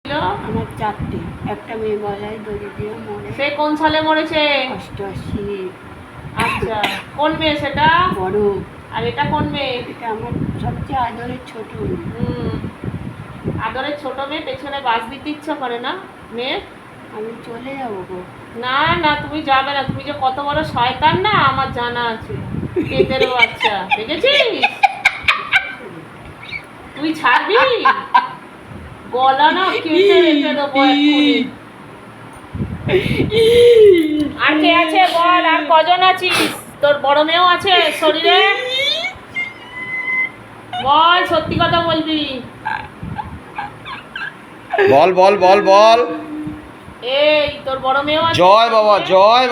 আমার চারটে, একটা মেয়ে গলায় দড়ি দিয়ে মরে। সে কোন সালে মরেছে? 88। আচ্ছা, কোন মেয়ে সেটা? বড়। আর এটা কোন মেয়ে? এটা আমার সবচেয়ে আদরের ছোট মেয়ে। আদরের ছোট মেয়ে, পেছনে বাস দিতে ইচ্ছা করে না মেয়ে? আমি চলে যাবো গো। না না, তুমি যাবে না। তুমি যে কত বড় শয়তান না আমার জানা আছে। পেটের বাচ্চা, দেখেছিস? তুই ছাড়বি? গলা না কেটে রেখে দেবো এক্ষুনি। আর কে আছে বল, আর কজন আছিস? তোর বড় মেয়েও আছে শরীরে? বল, সত্যি কথা বলবি। বল বল বল বল। এই তোর বড় মেয়েও আছে? জয়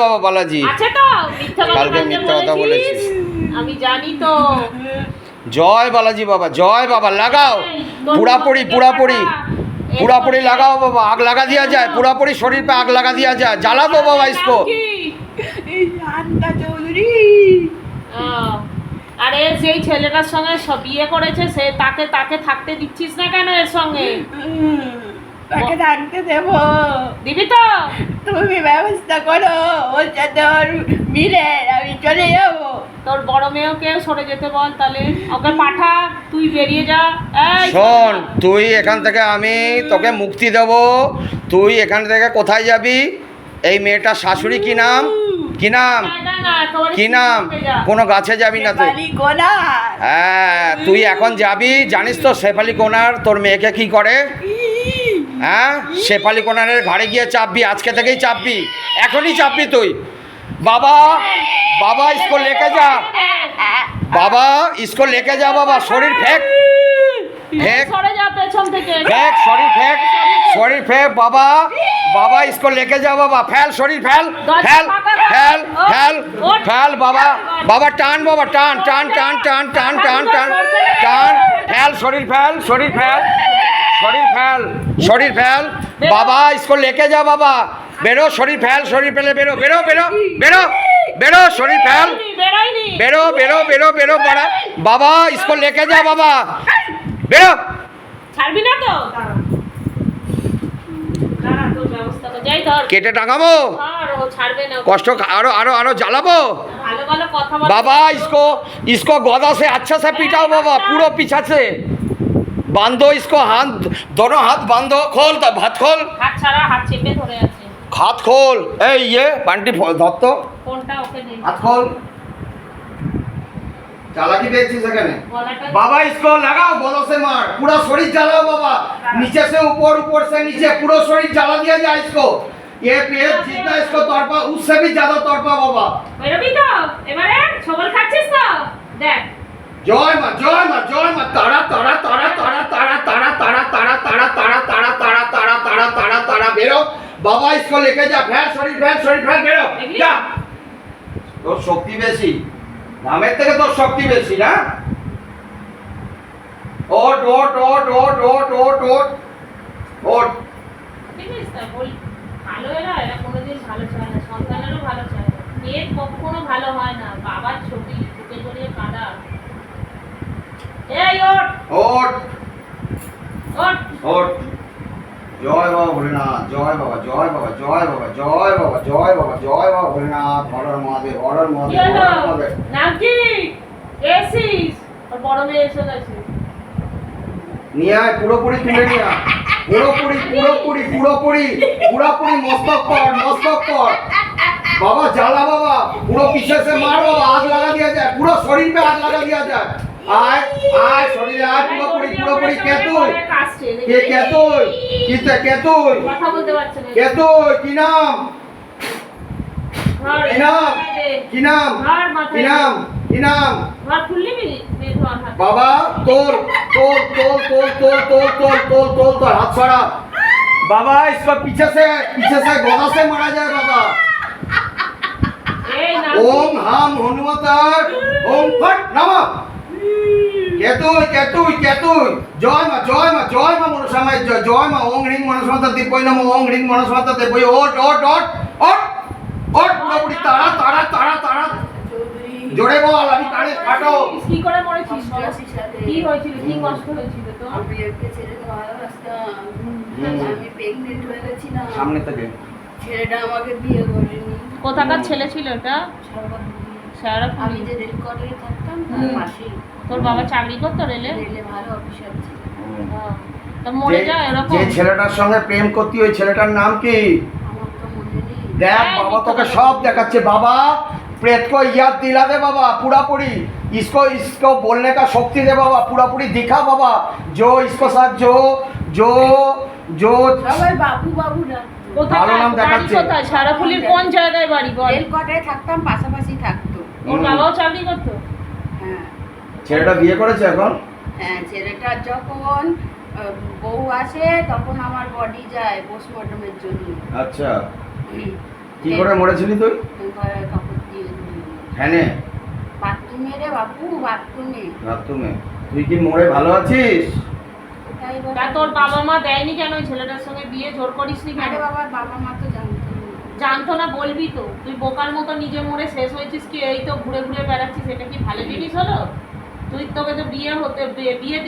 বাবা বালাজি। আছে তো? মিথ্যা কথা কালকে মিথ্যা কথা বলেছিস। আমি জানি তো। জয় বালাজি বাবা, জয় বাবা। লাগাও পুরাপুরি পুরাপুরি পুরাপুরি লাগাও বাবা। আগ লাগা দিয়া যায়, পুরাপুরি শরীর पे आग लगा दिया जाए। जला दो बाबा इसको। চৌধুরী। আরে সেই ছেলেটার সঙ্গে বিয়ে করেছে, সে তাকে থাকতে দিচ্ছিস না কেন এর সঙ্গে? তাকে থাকতে দেবো? দিবি তো? তুমি ব্যবস্থা করো, ওর সাথে ওর মিলে আমি চলে যাবো। তোর বড় মেয়েকে সরে যেতে বল, তাহলে ওকে পাঠা, তুই বেরিয়ে যা। এই শোন, তুই এখান থেকে আমি তোকে মুক্তি দেব। তুই এখান থেকে কোথায় যাবি? এই মেয়েটার শাশুড়ি কি নাম? কি নাম? কি নাম? কোনো গাছে যাবি না তুই। হ্যাঁ, তুই এখন যাবি। জানিস তো শেফালি কোনার তোর মেয়েকে কি করে? হ্যাঁ, শেফালি কোনারের ঘাড়ে গিয়ে চাপবি। আজকে থেকেই চাপবি, এখনই চাপবি তুই। বাবা বাবা इसको लेके जा, বাবা इसको लेके जा बाबा। শরীর ফেক फेंक সরে যা পেছন থেকে। फेंक शरीर फेंक बाबा। बाबा इसको लेके जा बाबा। फैल शरीर फैल फैल फैल फैल फैल बाबा। बाबा टान बाबा, टान टान टान टान टान टान टान टान। फैल शरीर फैल शरीर फैल शरीर फैल बाबा। इसको लेके जा बाबा। बेरो शरीर फैल बेरो बेरो बेरो बेरो बेरो शरीर फैल बेरो बेरो बेरो बेरो बड़ा बाबा। इसको लेके जा बाबा। बेरो। ছাড়বি না তো? দাঁড়া, তোর ব্যবস্থা কর। যাই ধর। কেটে টাঙাবো? আর ও ছাড়বে না। কষ্ট আরো আরো আরো জ্বালাবো ভালো ভালো কথা বল बाबा। इसको गदा से अच्छा से पिटाओ बाबा, पूरा पीछा से बांधो इसको। हाथ दोनों हाथ बांधो। खोल तब हाथ खोल, হাত ছাড়া, হাত চেপে ধরে আছে। हाथ खोल। ए ये पांटी धर तो কোনটা ওকে দে। हाथ खोल। चालाकी देखছিস এখানে গলাটা बाबा। इसको लगाओ, गोलों से मार। पूरा शरीर जलाओ बाबा, नीचे से ऊपर, ऊपर से नीचे, पूरा शरीर जला दिया जाए इसको। ये पेट जितना इसको तड़पा, उससे भी ज्यादा तड़पा बाबा। বেরোবি তো এবারে? ছবল খাচ্ছিস তো? দেখ। জয় মা জয় মা জয় মা। তারা তারা তারা তারা তারা তারা তারা তারা তারা তারা তারা তারা তারা তারা তারা তারা বেরো বাবা। इसको लेके जा। फैल शरीर फैल बेरो जा। তোর শক্তি বেশি, নামের থেকে তোর শক্তি বেশি না? ওট ওট ওট ওট ওট ওট ওট ওট। ঠিক আছে তা বল। ভালো এরা কোনোদিন ভালো চায় না, সন্তানেরও ভালো চায় না। মেয়ের কখনো ভালো হয় না। বাবার ছবি বুকে জড়িয়ে কাঁদা। এই ওঠ ওট ওঠ। ওট। জয় বাবা ভোলেনাথ, জয় বাবা জয় বাবা জয় বাবা জয় বাবা জয় বাবা জয় বাবা ভোলেনাথ। হরর মহাদেব হরর কি মহাদেব হলো? হরর মহাদেব। নাম কি? এসিস। ওর বড় মেয়ে এসে গেছে। নিয়ে আয়, পুরোপুরি তুলে নিয়ে আয়। পুরোপুরি পুরোপুরি পুরোপুরি পুরোপুরি মস্তক কর बाबा। জ্বালা বাবা, পুরো পিছে से मार बाबा। आग लगा दिया जाए, पूरा शरीर पे आग लगा दिया जाए। आय आय शरीर आय পুরোপুরি পুরোপুরি। কে তুই? কে তুই? কিতে কে তুই? কথা বলতে পারছে না। কে তুই? কি নাম? ধর, কি নাম? কি নাম? ধর মাথায়। কি নাম? কি নাম? ধর খুললি মেয়ে ধর হাত। बाबा तोल तोल तोल तोल तोल तोल तोल तोल तोल तोल हाथ छोड़ा बाबा। इसको पीछे से गोदा से मारा जाए बाबा। এই নাম ओम हम हनुमतार ओम फट नमः। केतुई केतुई केतुई। जय मा मनसामाय जय मा। ओम ह्रीं मनसामाता दिव्य नमः। ओम ह्रीं मनसामाता दिव्य। ओट ओट ओट ओट ओट। পুরোপুরি তারা তারা তারা তারা। জোরে বল, আমি কানে ফাটো। কি করে মরেছিস? 88 সালে। কি হয়েছিল? কি কষ্ট হয়েছিল তো? আমি একটা ছেলেকে ভালোবাসতাম। আমি প্রেগনেন্ট হয়ে গেছিলাম, সামনে থেকে ছেলেটা আমাকে বিয়ে করেনি। কোথাকার ছেলে ছিল এটা? সারাপুরি। আমি যে রেল কোয়ার্টারে থাকতাম তার পাশেই। তোর বাবা চাকরি করতো রেলে? রেলে ভালো অফিসার ছিল। তা মরে যায় এরকম? যে ছেলেটার সঙ্গে প্রেম করতি ওই ছেলেটার নাম কি? আমার তো মনে নেই। দেখ বাবা তোকে সব দেখাচ্ছে বাবা। प्रेत को याद दिला दे बाबा पूरा पूरी, इसको इसको बोलने का शक्ति दे बाबा, पूरा पूरी दिखा बाबा जो इसको साथ जो जो जो সবাই বাবু বাবু না। ভালো নাম দেখাচ্ছে। কোথায় সারাফুলির কোন জায়গায় বাড়ি বল? রেল কোয়ার্টারে থাকতাম, পাশাপাশি থাকতো। ওর বাবাও চাকরি করতো? হ্যাঁ। ছেলেটা বিয়ে করেছে এখন? হ্যাঁ, ছেলেটা যখন বউ আসে তখন আমার বডি যায় পোস্টমর্টমের জন্য। আচ্ছা, কি করে মরেছিলি তুই? কাপড় দিয়ে ফ্যানে? বাথরুমে রে বাপু, বাথরুমে। বাথরুমে? তুই কি মরে ভালো আছিস? তা তোর বাবা মা দেয়নি কেন ওই ছেলেটার সঙ্গে বিয়ে? জোর করিস নি কেন? আরে বাবা, বাবা মা তো জানতো না। জানতো না বলবি তো? তুই বোকার মতো নিজে মরে শেষ হয়েছিস কি? এই তো ঘুরে ঘুরে বেড়াচ্ছিস, এটা কি ভালো জিনিস হলো? তুই তোকে তো বিয়ে হতে বিয়ে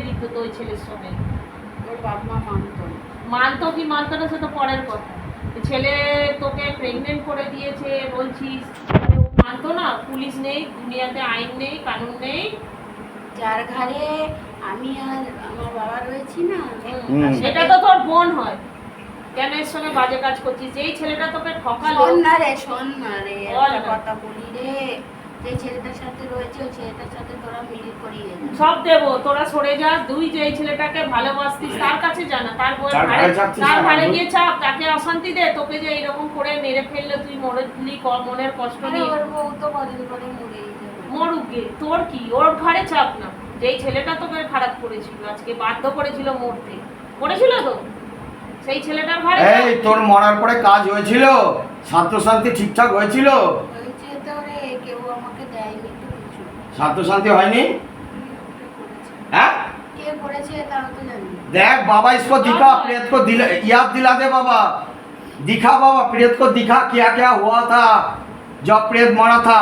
দিত তো ওই ছেলের সঙ্গে। ওর বাবা মা মানতো না। মানতো কি মানতো না সে তো পরের কথা। ছেলে তোকে প্রেগনেন্ট করে দিয়েছে বলছিস, ও মানতো না? পুলিশ নেই দুনিয়াতে, আইন নেই, কানুন নেই। যার ঘরে আমি আর আমার বাবা রয়েছি না, সেটা তো তোর বোন হয়। কেন এর সঙ্গে বাজে কাজ করছিস? যেই ছেলেটা তোকে ঠকালো। শোন না রে, শোন না রে, বল একটা না। কথা বলি রে। যে ছেলেটার সাথে রয়েছে ওই ছেলেটার সাথে তোরা মিলিয়ে করিয়ে দে। সব দেবো, তোরা সরে যা। তুই যে এই ছেলেটাকে ভালোবাসতিস তার কাছে জানা, তার বউয়ের তার ঘাড়ে ঘাড়ে চাপছিস তার না, ঘাড়ে বন্ধু। গিয়ে চাপ, তাকে অশান্তি দে। তোকে যে এরকম করে মেরে ফেললে তুই মরলি, মনের কষ্ট আরে নিয়ে। ওর বউ তো কদিন পরে মরেই যাবে। মরুক গে, তোর কি? ওর ঘাড়ে চাপ না। যেই ছেলেটা তোকে খারাপ করেছিল, আজকে বাধ্য করেছিল মরতে, করেছিল তো সেই ছেলেটার ঘাড়ে এই তোর মরার পরে কাজ হয়েছিল? শান্ত শান্তি ঠিকঠাক হয়েছিল? হয়েছে তো রে, কেউ আমাকে দেয়নি তো কিছু। শান্ত শান্তি হয়নি? কে করেছে? হ্যাঁ কে করেছে তাও তো জানি না। देख बाबा इसको दिखा, प्रेत को याद दिला दे बाबा, दिखा बाबा प्रेत को दिखा क्या क्या हुआ था जब प्रेत मरा था।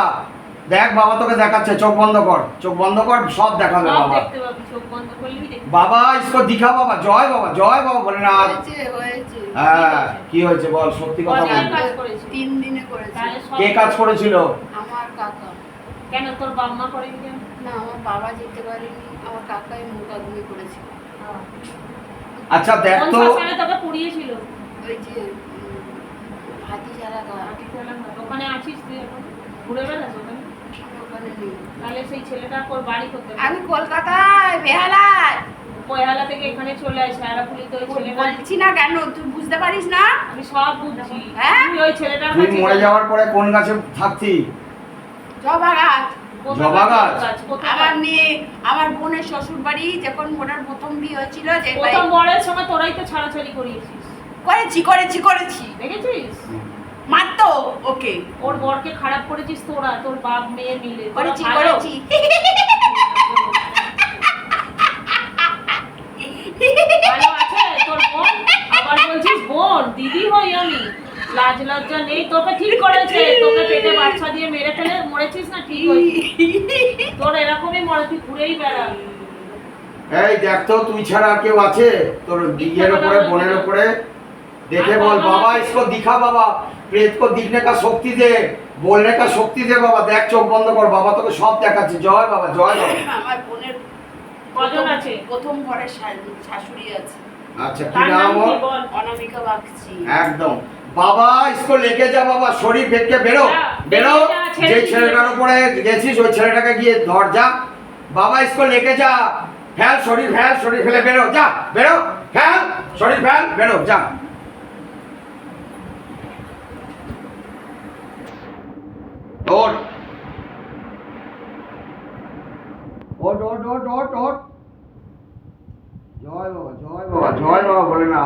देख बाबा তোকে দেখাচ্ছে, চোখ বন্ধ কর, চোখ বন্ধ কর, সব দেখাবে সব বাবা। দেখতে পাবি, চোখ বন্ধ করলেই দেখতে পাবি। বাবা इसको दिखा बाबा, জয় বাবা বলে না। হয়েছে, হয়েছে। হ্যাঁ কি হয়েছে বল, সত্যি কথা কদিনের বল। কাজ করেছে? 3 দিনে করেছে। তাহলে সব- কে কাজ করেছিল? আমার কাকা। কেন তোর বাবা মা করেনি কেন? না, আমার বাবা যেতে পারেনি, আমার কাকাই মোটাগুলি করেছিল। আচ্ছা দেখ কোন তো, শ্মশানে তোকে পুড়িয়েছিল? ওই যে হাতি সারা গা, ওখানে আছিস তুই এখন? ঘুরে বেড়াস ওখানে? আমি ওখানে নেই। তাহলে সেই ছেলেটা তোর বাড়ি করতে আমি কলকাতায়, বেহালায়। পয়হালা থেকে এখানে চলে আসে সারাপুলি তো ওই ছেলেটা। বলছি না কেন, তুই বুঝতে পারিস না? আমি সব বুঝছি। হ্যাঁ? তুই ওই ছেলেটার তুই কাছে মরে যা। যাওয়ার পরে কোন গাছে থাকতি? জবা গাছ। কোথাকার জবা গাছ? কোথাকার? আমার মেয়ে, আমার বোনের শ্বশুর বাড়ি যখন ওনার প্রথম বিয়ে হয়েছিল, যে প্রথম বরের সময় তোরাই তো ছাড়াছাড়ি করিয়েছিস, করেছি দেখেছিস? মারতো ওকে। ওর বরকে খারাপ করেছিস তোরা, তোর বাপ মেয়ে মিলে। তোরা করেছি ভালো। করেছি ভালো আছে তোর বোন? আবার বলছিস বোন, দিদি হই আমি। লাজ লজ্জা নেই? তোকে ঠিক করেছে, তোকে পেটে বাচ্চা দিয়ে মেরে ফেলে মরেছিস না? ঠিক হয়েছে। তোর এরকমই মরে, তুই ঘুরেই বেড়া। এই দেখ তো, তুই ছাড়া আর কেউ আছে তোর বিয়ের উপরে, বোনের উপরে? देखे बोल बाबा इसको दिखा बाबा, प्रेत को दिखने का शक्ति दे, बोलने का शक्ति दे बाबा। देख चोख बंद कर बाबा, তোকে সব দেখাচ্ছে। জয় বাবা জয় বাবা। আমার বোনের কজন আছে? প্রথম ঘরের শাশুড়ি আছে। আচ্ছা কি তার নাম নাম ওর? কি বল? অনামিকা বাগচি। একদম বাবা इसको लेके जा बाबा, শরীর থেকে বেরো বেরো। যে ছেলেটার উপরে গেছিস ওই ছেলেটাকে গিয়ে ধর যা বাবা। इसको लेके जा, ফেল শরীর ফেলে বেরো, যা বেরো, ফেল শরীর, ফেল বেরো যা। ওঠ ওঠ ওঠ ওঠ ওঠ ওঠ। जय बाबा बोले ना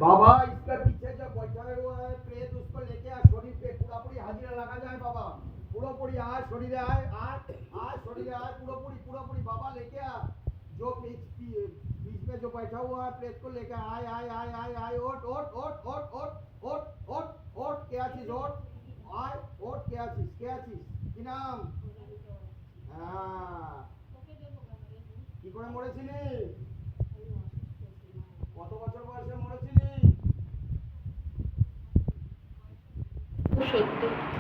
बाबा। इसका पीछे जो बैठा हुआ है प्रेत, उसको लेके आ, शरीर पे पूरा पूरी हाजिरा लगा जाए बाबा। पूरा पूरी आज शरीर आए, आज शरीर आए, पूरा पूरी बाबा लेके आ। जो बीच में जो बैठा हुआ है प्रेत को लेके आए ओट ओट ओट ओट ओट ओट ओट ओट क्या चीज ओट आए ओट क्या चीज কি নাম? হ্যাঁ কি করে মরেছিলি? কত বছর বয়সে মরে